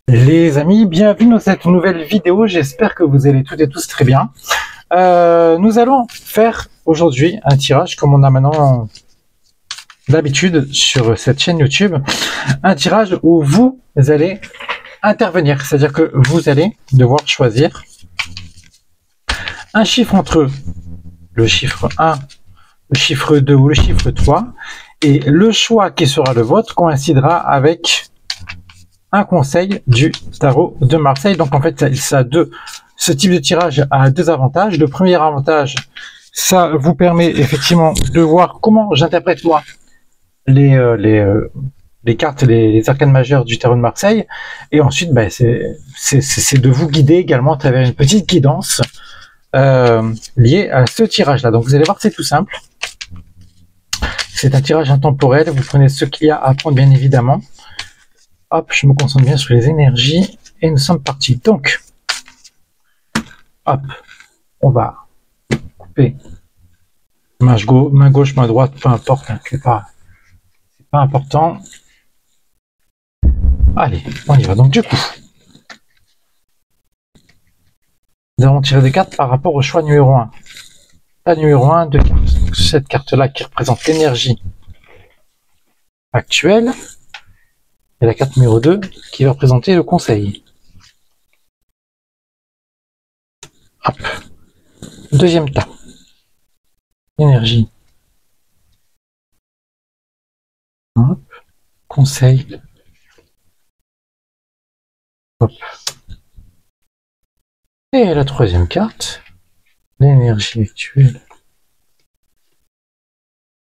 Les amis, bienvenue dans cette nouvelle vidéo, j'espère que vous allez toutes et tous très bien. Nous allons faire aujourd'hui un tirage comme on a maintenant d'habitude sur cette chaîne YouTube, un tirage où vous allez intervenir, c'est-à-dire que vous allez devoir choisir un chiffre entre le chiffre 1, le chiffre 2 ou le chiffre 3, et le choix qui sera le vôtre coïncidera avec un conseil du tarot de Marseille. Donc en fait, ce type de tirage a deux avantages. Le premier avantage, ça vous permet effectivement de voir comment j'interprète moi les cartes, les arcanes majeures du tarot de Marseille. Et ensuite, c'est de vous guider également à travers une petite guidance liée à ce tirage-là. Donc vous allez voir, c'est tout simple. C'est un tirage intemporel. Vous prenez ce qu'il y a à prendre, bien évidemment. Hop, je me concentre bien sur les énergies et nous sommes partis. Donc, hop, on va couper main gauche, main droite, peu importe, hein, c'est pas important. Allez, on y va. Donc du coup, nous allons tirer des cartes par rapport au choix numéro 1. La numéro 1 de cartes. Donc, cette carte-là qui représente l'énergie actuelle. Et la carte numéro 2 qui va représenter le conseil. Hop. Deuxième tas. Énergie. Hop. Conseil. Hop. Et la troisième carte. L'énergie actuelle.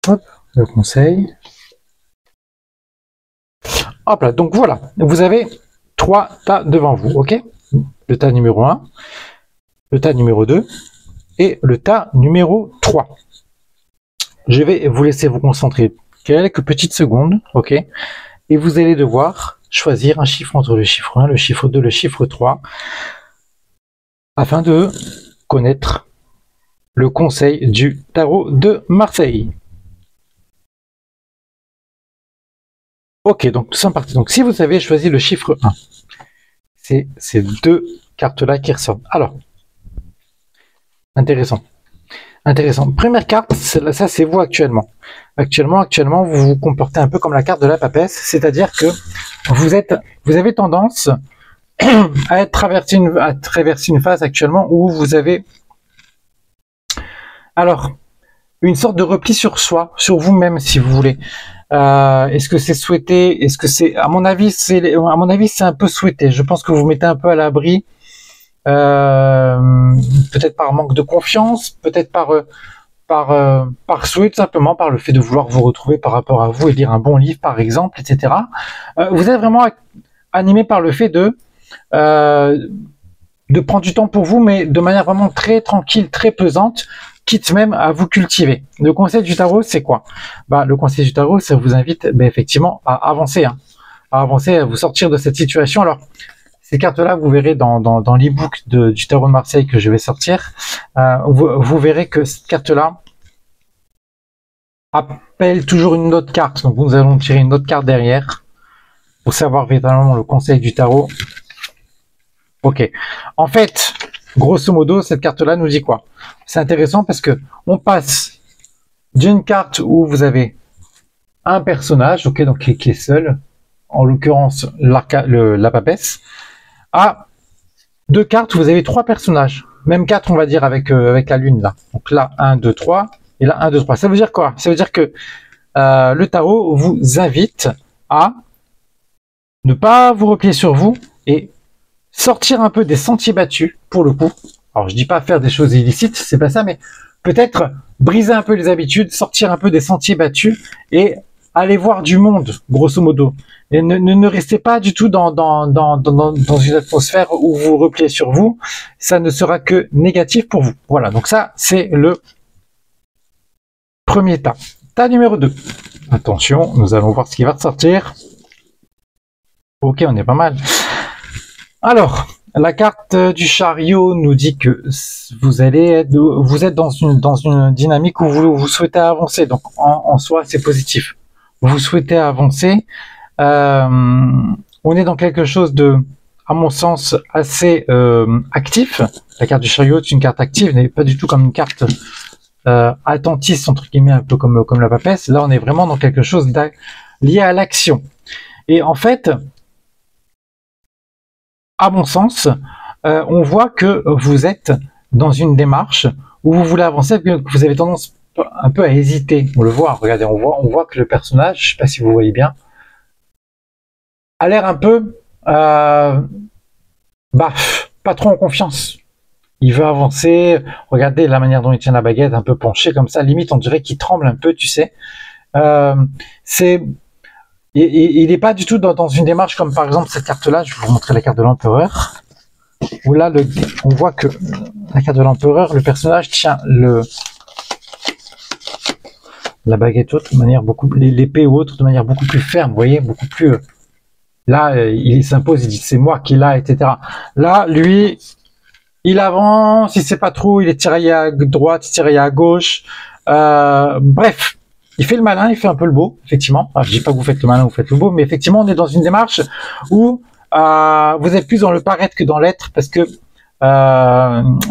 Hop. Le conseil. Hop là, donc voilà, vous avez trois tas devant vous, ok? Le tas numéro 1, le tas numéro 2 et le tas numéro 3. Je vais vous laisser vous concentrer quelques petites secondes, ok? Et vous allez devoir choisir un chiffre entre le chiffre 1, le chiffre 2, le chiffre 3, afin de connaître le conseil du tarot de Marseille. Ok, donc nous sommes partis. Donc si vous avez choisi le chiffre 1, c'est ces deux cartes-là qui ressortent. Alors, intéressant. Intéressant. Première carte, ça c'est vous actuellement. Actuellement, vous vous comportez un peu comme la carte de la papesse, c'est-à-dire que vous avez tendance à traverser une phase actuellement où vous avez alors une sorte de repli sur soi, sur vous-même si vous voulez. Est-ce que c'est souhaité? Est-ce que c'est, à mon avis, c'est un peu souhaité. Je pense que vous mettez un peu à l'abri, peut-être par manque de confiance, peut-être par souhait, tout simplement, par le fait de vouloir vous retrouver par rapport à vous et lire un bon livre, par exemple, etc. Vous êtes vraiment animé par le fait de prendre du temps pour vous, mais de manière vraiment très tranquille, très pesante, quitte même à vous cultiver. Le conseil du tarot, c'est quoi? Le conseil du tarot, ça vous invite effectivement à avancer, à vous sortir de cette situation. Alors, ces cartes-là, vous verrez dans l'e-book du tarot de Marseille que je vais sortir, vous verrez que cette carte-là appelle toujours une autre carte. Donc, nous allons tirer une autre carte derrière pour savoir véritablement le conseil du tarot. Ok. En fait, grosso modo, cette carte-là nous dit quoi? C'est intéressant parce que on passe d'une carte où vous avez un personnage, ok, donc qui est seul, en l'occurrence la papesse, à deux cartes où vous avez trois personnages, même quatre on va dire avec la lune là. Donc là 1, 2, 3 et là 1, 2, 3. Ça veut dire quoi? Ça veut dire que le tarot vous invite à ne pas vous replier sur vous et sortir un peu des sentiers battus pour le coup. Alors je dis pas faire des choses illicites, c'est pas ça, mais peut-être briser un peu les habitudes, sortir un peu des sentiers battus et aller voir du monde, grosso modo. Et ne restez pas du tout dans une atmosphère où vous repliez sur vous, ça ne sera que négatif pour vous. Voilà, donc ça c'est le premier tas. Tas numéro 2. Attention, nous allons voir ce qui va ressortir. Ok, on est pas mal. Alors, la carte du chariot nous dit que vous êtes dans une dynamique où vous souhaitez avancer. Donc, en soi, c'est positif. Vous souhaitez avancer. On est dans quelque chose de à mon sens, assez actif. La carte du chariot, c'est une carte active, n'est pas du tout comme une carte attentiste, entre guillemets, un peu comme la papesse. Là, on est vraiment dans quelque chose lié à l'action. Et en fait, à mon sens, on voit que vous êtes dans une démarche où vous voulez avancer, que vous avez tendance un peu à hésiter. On le voit, regardez, on voit que le personnage, je ne sais pas si vous voyez bien, a l'air un peu pas trop en confiance. Il veut avancer, regardez la manière dont il tient la baguette, un peu penché comme ça, limite on dirait qu'il tremble un peu, tu sais. Il n'est pas du tout dans une démarche comme par exemple cette carte-là, je vais vous montrer la carte de l'empereur, où là on voit que la carte de l'empereur, le personnage tient la baguette autre de manière l'épée ou autre de manière beaucoup plus ferme, vous voyez, beaucoup plus... Là, il s'impose, il dit c'est moi qui l'a, etc. Là, lui, il avance, il sait pas trop, il est tiraillé à droite, tiraillé à gauche. Bref, il fait le malin, il fait un peu le beau, effectivement. Alors, je dis pas que vous faites le malin, vous faites le beau, mais effectivement, on est dans une démarche où vous êtes plus dans le paraître que dans l'être, parce que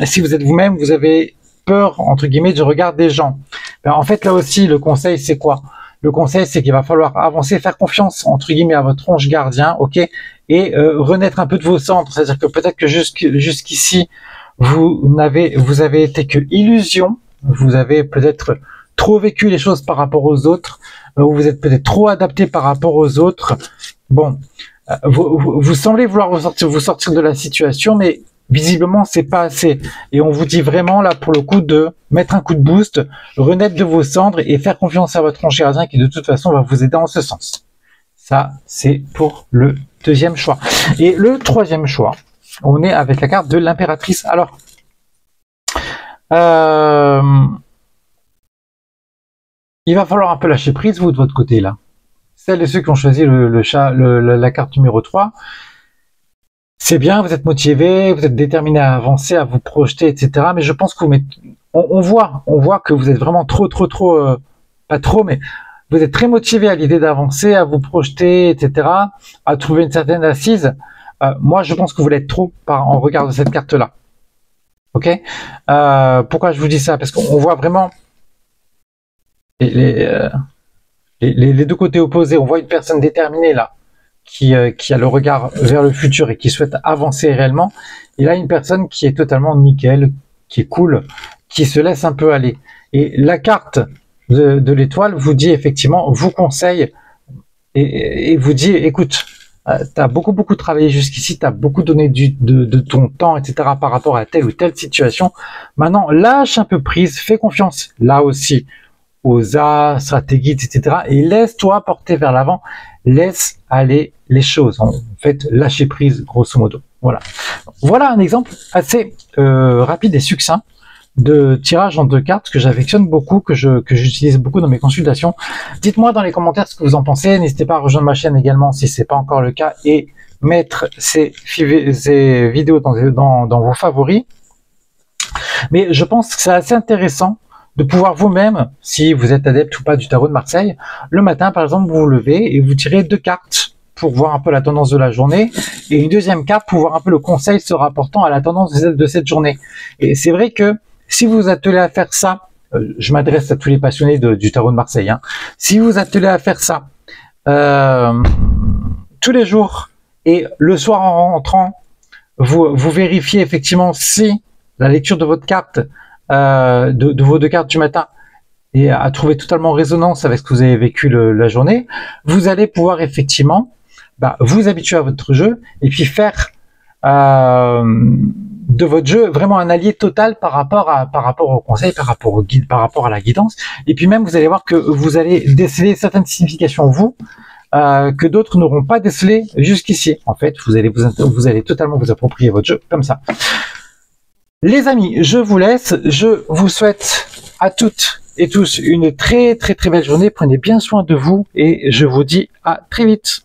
si vous êtes vous-même, vous avez peur, entre guillemets, du regard des gens. Ben, en fait, là aussi, le conseil, c'est quoi? Le conseil, c'est qu'il va falloir avancer, faire confiance, entre guillemets, à votre ange gardien, ok, et renaître un peu de vos cendres. C'est-à-dire que peut-être que jusqu'ici, vous avez été que illusion, vous avez peut-être trop vécu les choses par rapport aux autres, vous êtes peut-être trop adapté par rapport aux autres. Bon, vous semblez vouloir vous sortir de la situation, mais visiblement, c'est pas assez. Et on vous dit vraiment, là, pour le coup, de mettre un coup de boost, renaître de vos cendres et faire confiance à votre ange gardien qui, de toute façon, va vous aider en ce sens. Ça, c'est pour le deuxième choix. Et le troisième choix, on est avec la carte de l'impératrice. Alors, il va falloir un peu lâcher prise, vous, de votre côté, là. Celles et ceux qui ont choisi la carte numéro 3, c'est bien, vous êtes motivé, vous êtes déterminé à avancer, à vous projeter, etc. Mais je pense que on voit que vous êtes vraiment pas trop, mais vous êtes très motivé à l'idée d'avancer, à vous projeter, etc., à trouver une certaine assise. Moi, je pense que vous l'êtes trop en regard de cette carte-là. Ok? Pourquoi je vous dis ça? Parce qu'on voit vraiment les deux côtés opposés. On voit une personne déterminée là, qui a le regard vers le futur et qui souhaite avancer réellement. Et là, une personne qui est totalement nickel, qui est cool, qui se laisse un peu aller. Et la carte de l'étoile vous dit effectivement, vous conseille et vous dit, écoute, tu as beaucoup travaillé jusqu'ici, tu as beaucoup donné de ton temps, etc. par rapport à telle ou telle situation. Maintenant, lâche un peu prise, fais confiance là aussi aux arts, stratégies, etc. Et laisse-toi porter vers l'avant, laisse aller les choses. En fait, lâcher prise, grosso modo. Voilà un exemple assez rapide et succinct de tirage en 2 cartes que j'affectionne beaucoup, que j'utilise beaucoup dans mes consultations. Dites-moi dans les commentaires ce que vous en pensez. N'hésitez pas à rejoindre ma chaîne également si c'est pas encore le cas et mettre ces vidéos dans vos favoris. Mais je pense que c'est assez intéressant de pouvoir vous-même, si vous êtes adepte ou pas du tarot de Marseille, le matin par exemple vous vous levez et vous tirez 2 cartes pour voir un peu la tendance de la journée et une deuxième carte pour voir un peu le conseil se rapportant à la tendance de cette journée. Et c'est vrai que si vous vous attelez à faire ça, je m'adresse à tous les passionnés du tarot de Marseille, hein, si vous vous attelez à faire ça tous les jours et le soir en rentrant, vous vérifiez effectivement si la lecture de votre carte, de vos 2 cartes du matin et à trouver totalement résonance avec ce que vous avez vécu la journée, vous allez pouvoir effectivement vous habituer à votre jeu et puis faire de votre jeu vraiment un allié total par rapport au conseil, par rapport au guide, par rapport à la guidance. Et puis même vous allez voir que vous allez déceler certaines significations vous que d'autres n'auront pas décelé jusqu'ici. En fait, vous allez totalement vous approprier votre jeu comme ça. Les amis, je vous laisse. Je vous souhaite à toutes et tous une très belle journée. Prenez bien soin de vous et je vous dis à très vite.